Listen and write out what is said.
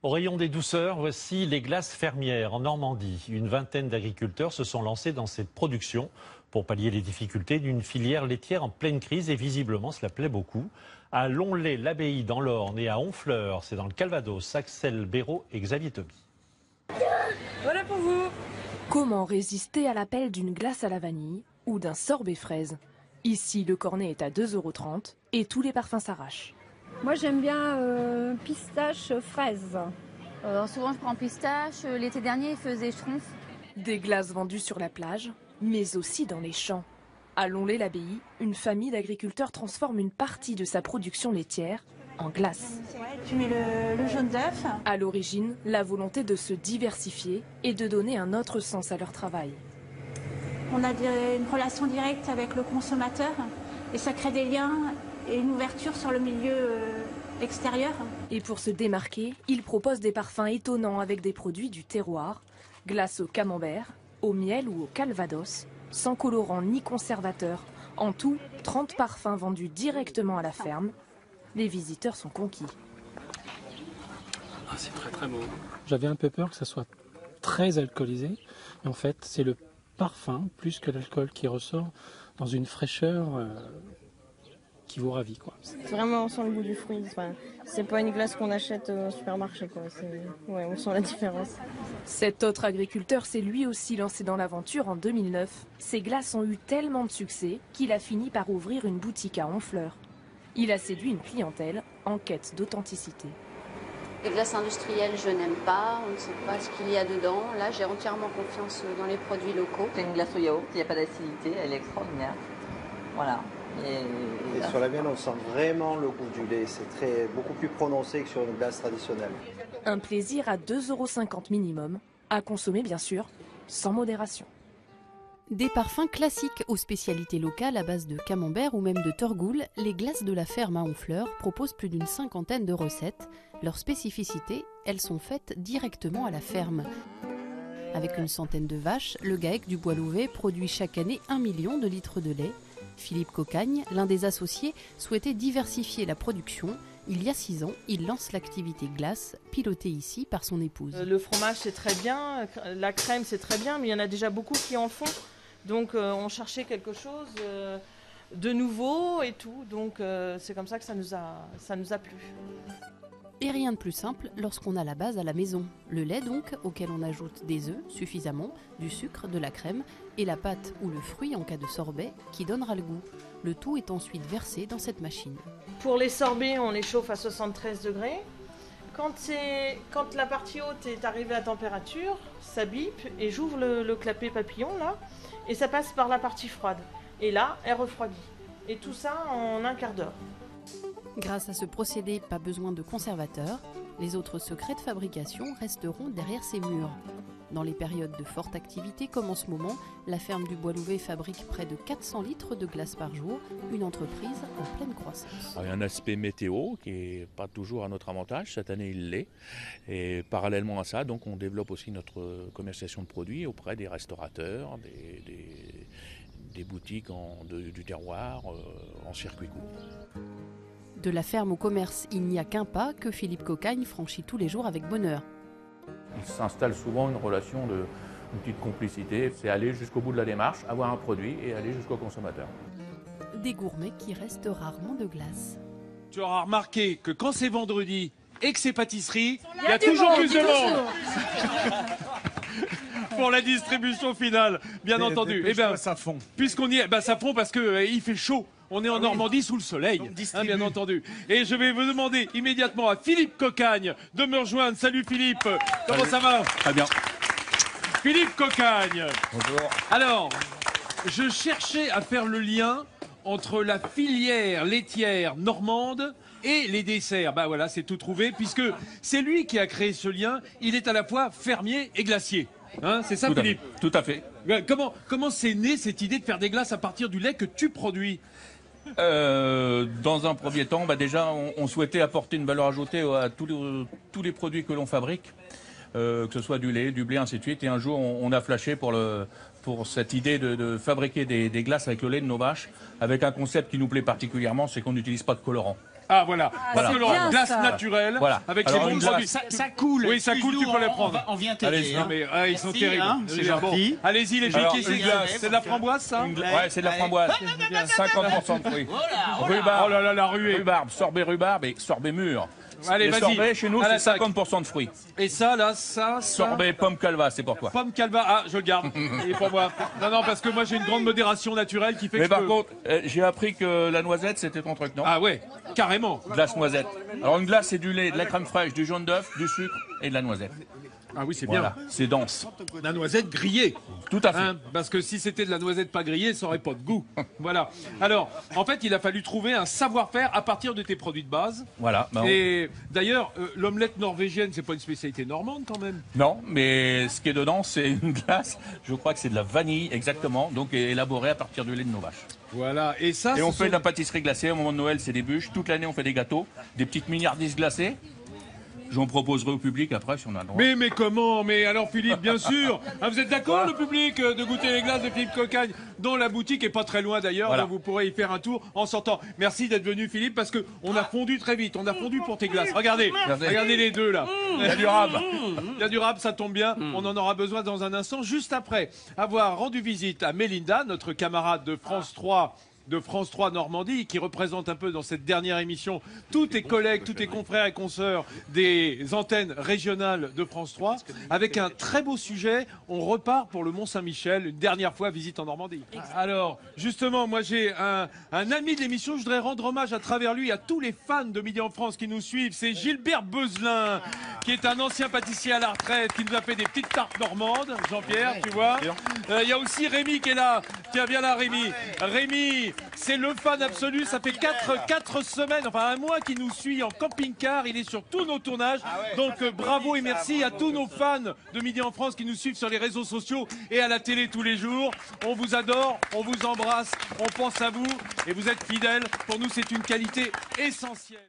Au rayon des douceurs, voici les glaces fermières en Normandie. Une vingtaine d'agriculteurs se sont lancés dans cette production pour pallier les difficultés d'une filière laitière en pleine crise et visiblement cela plaît beaucoup. À Lonlay-l'Abbaye dans l'Orne et à Honfleur, c'est dans le Calvados, Axel Béraud et Xavier Toby. Voilà pour vous. Comment résister à l'appel d'une glace à la vanille ou d'un sorbet fraise? Ici, le cornet est à 2,30 € et tous les parfums s'arrachent. Moi j'aime bien pistache fraise. Souvent je prends pistache, l'été dernier il faisait schtroumpf. Des glaces vendues sur la plage, mais aussi dans les champs. À Lonlay-l'Abbaye, une famille d'agriculteurs transforme une partie de sa production laitière en glace. Ouais, tu mets le jaune d'œuf. À l'origine, la volonté de se diversifier et de donner un autre sens à leur travail. On a une relation directe avec le consommateur et ça crée des liens et une ouverture sur le milieu extérieur. Et pour se démarquer, ils proposent des parfums étonnants avec des produits du terroir, glace au camembert, au miel ou au calvados, sans colorant ni conservateur. En tout, 30 parfums vendus directement à la ferme. Les visiteurs sont conquis. Ah, c'est très très beau. J'avais un peu peur que ça soit très alcoolisé. Mais en fait, c'est le parfum plus que l'alcool qui ressort dans une fraîcheur qui vous ravit, quoi. Vraiment, on sent le goût du fruit. Enfin, c'est pas une glace qu'on achète au supermarché, quoi. Ouais, on sent la différence. Cet autre agriculteur s'est lui aussi lancé dans l'aventure en 2009. Ses glaces ont eu tellement de succès qu'il a fini par ouvrir une boutique à Honfleur. Il a séduit une clientèle en quête d'authenticité. Les glaces industrielles, je n'aime pas. On ne sait pas ce qu'il y a dedans. Là, j'ai entièrement confiance dans les produits locaux. C'est une glace au yaourt, il n'y a pas d'acidité, elle est extraordinaire. Voilà. Et sur la mienne, on sent vraiment le goût du lait. C'est beaucoup plus prononcé que sur une glace traditionnelle. Un plaisir à 2,50 € minimum, à consommer bien sûr, sans modération. Des parfums classiques aux spécialités locales à base de camembert ou même de torgoul, les glaces de la ferme à Honfleur proposent plus d'une cinquantaine de recettes. Leurs spécificités, elles sont faites directement à la ferme. Avec une centaine de vaches, le GAEC du Bois-Louvet produit chaque année 1 million de litres de lait. Philippe Cocagne, l'un des associés, souhaitait diversifier la production. Il y a 6 ans, il lance l'activité glace, pilotée ici par son épouse. Le fromage c'est très bien, la crème c'est très bien, mais il y en a déjà beaucoup qui en font. Donc on cherchait quelque chose de nouveau et tout. Donc c'est comme ça que ça nous a plu. Et rien de plus simple lorsqu'on a la base à la maison. Le lait donc, auquel on ajoute des œufs suffisamment, du sucre, de la crème et la pâte ou le fruit en cas de sorbet qui donnera le goût. Le tout est ensuite versé dans cette machine. Pour les sorbets, on les chauffe à 73 degrés. Quand la partie haute est arrivée à température, ça bip et j'ouvre le clapet papillon là et ça passe par la partie froide. Et là, elle refroidit. Et tout ça en un quart d'heure. Grâce à ce procédé, pas besoin de conservateur. Les autres secrets de fabrication resteront derrière ces murs. Dans les périodes de forte activité comme en ce moment, la ferme du Bois-Louvet fabrique près de 400 litres de glace par jour, une entreprise en pleine croissance. Il y a un aspect météo qui n'est pas toujours à notre avantage, cette année il l'est. Et parallèlement à ça, donc, on développe aussi notre commercialisation de produits auprès des restaurateurs, des boutiques du terroir en circuit court. De la ferme au commerce, il n'y a qu'un pas que Philippe Cocagne franchit tous les jours avec bonheur. Il s'installe souvent une relation une petite complicité. C'est aller jusqu'au bout de la démarche, avoir un produit et aller jusqu'au consommateur. Des gourmets qui restent rarement de glace. Tu auras remarqué que quand c'est vendredi et que c'est pâtisserie, il y a toujours plus de monde. Pour la distribution finale, bien entendu. Eh bien, ça fond. Puisqu'on y est, ça fond parce que il fait chaud. On est en Normandie sous le soleil, bien entendu. Et je vais vous demander immédiatement à Philippe Cocagne de me rejoindre. Salut Philippe, comment ça va? Très bien. Philippe Cocagne. Bonjour. Alors, je cherchais à faire le lien entre la filière laitière normande et les desserts. Bah voilà, c'est tout trouvé, puisque c'est lui qui a créé ce lien. Il est à la fois fermier et glacier. Hein, c'est ça, Philippe? Tout à fait. Comment c'est né cette idée de faire des glaces à partir du lait que tu produis? Dans un premier temps, déjà, on souhaitait apporter une valeur ajoutée à tous les produits que l'on fabrique, que ce soit du lait, du blé, ainsi de suite. Et un jour, on a flashé pour cette idée de fabriquer des glaces avec le lait de nos vaches, avec un concept qui nous plaît particulièrement, c'est qu'on n'utilise pas de colorant. Ah voilà, Voilà. parce que Laurent, Bien, glace ça. naturelle, Voilà. avec Alors, les bons une glace- produits. Ça coule. Oui, ça coule, tu peux les prendre. On vient t'aider. Allez-y, non, mais, ils sont Merci, terribles. hein, c'est Bon. gentil. Allez-y les filles, Alors, qui c'est une glace. C'est de la framboise ça Ouais, c'est de la framboise. 50% de fruits. Rhubarbe. Oh là là, la ruée. Rhubarbe, sorbet rhubarbe et sorbet mûr. Allez, Les vas-y. sorbets, chez nous, À c'est l'attaque. 50% de fruits. Et ça, là, ça... Sorbet pomme calva, c'est pour toi. Pomme calva, ah, je le garde. Et pour moi. Non, parce que moi, j'ai une grande modération naturelle qui fait Mais que par je peux- contre, j'ai appris que la noisette, c'était ton truc, non? Ah ouais, carrément. Glace noisette. Alors une glace, c'est du lait, de la crème fraîche, du jaune d'œuf, du sucre et de la noisette. Ah oui, c'est Voilà, bien. c'est dense. La noisette grillée. Tout à fait. Parce que si c'était de la noisette pas grillée, ça aurait pas de goût. Voilà. Alors, en fait, il a fallu trouver un savoir-faire à partir de tes produits de base. Voilà. bah, Et d'ailleurs, l'omelette norvégienne, c'est pas une spécialité normande quand même. Non, mais ce qui est dedans, c'est une glace, je crois que c'est de la vanille, exactement, donc élaborée à partir du lait de nos vaches. Voilà. Et ça, Et on ce fait sont- de la pâtisserie glacée, au moment de Noël, c'est des bûches. Toute l'année, on fait des gâteaux, des petites milliardises glacées. J'en proposerai au public après si on a le droit. Mais comment? Mais alors Philippe, bien sûr. Ah, vous êtes d'accord, le public, de goûter les glaces de Philippe Cocagne, dont la boutique est pas très loin d'ailleurs, Voilà. donc vous pourrez y faire un tour en sortant. Merci d'être venu Philippe, parce que on a fondu très vite. On a fondu pour tes glaces. Regardez, Merci. regardez les deux là. Il y a du rab. Il y a du rab, ça tombe bien. On en aura besoin dans un instant, juste après avoir rendu visite à Mélinda, notre camarade de France 3. De France 3 Normandie, qui représente un peu dans cette dernière émission tous tes collègues, tous tes confrères et consoeurs des antennes régionales de France 3, avec un très beau sujet. On repart pour le Mont-Saint-Michel, une dernière fois visite en Normandie. Alors, justement, moi j'ai un ami de l'émission, je voudrais rendre hommage à travers lui à tous les fans de Midi en France qui nous suivent. C'est Gilbert Beuzelin, qui est un ancien pâtissier à la retraite, qui nous a fait des petites tartes normandes. Jean-Pierre, tu vois. Il y a aussi Rémi qui est là. Tiens, viens là, Rémi. Rémi, c'est le fan absolu. Ça fait 4 semaines, enfin un mois qu'il nous suit en camping-car. Il est sur tous nos tournages. Donc bravo et merci à tous nos fans de Midi en France qui nous suivent sur les réseaux sociaux et à la télé tous les jours. On vous adore, on vous embrasse, on pense à vous et vous êtes fidèles. Pour nous, c'est une qualité essentielle.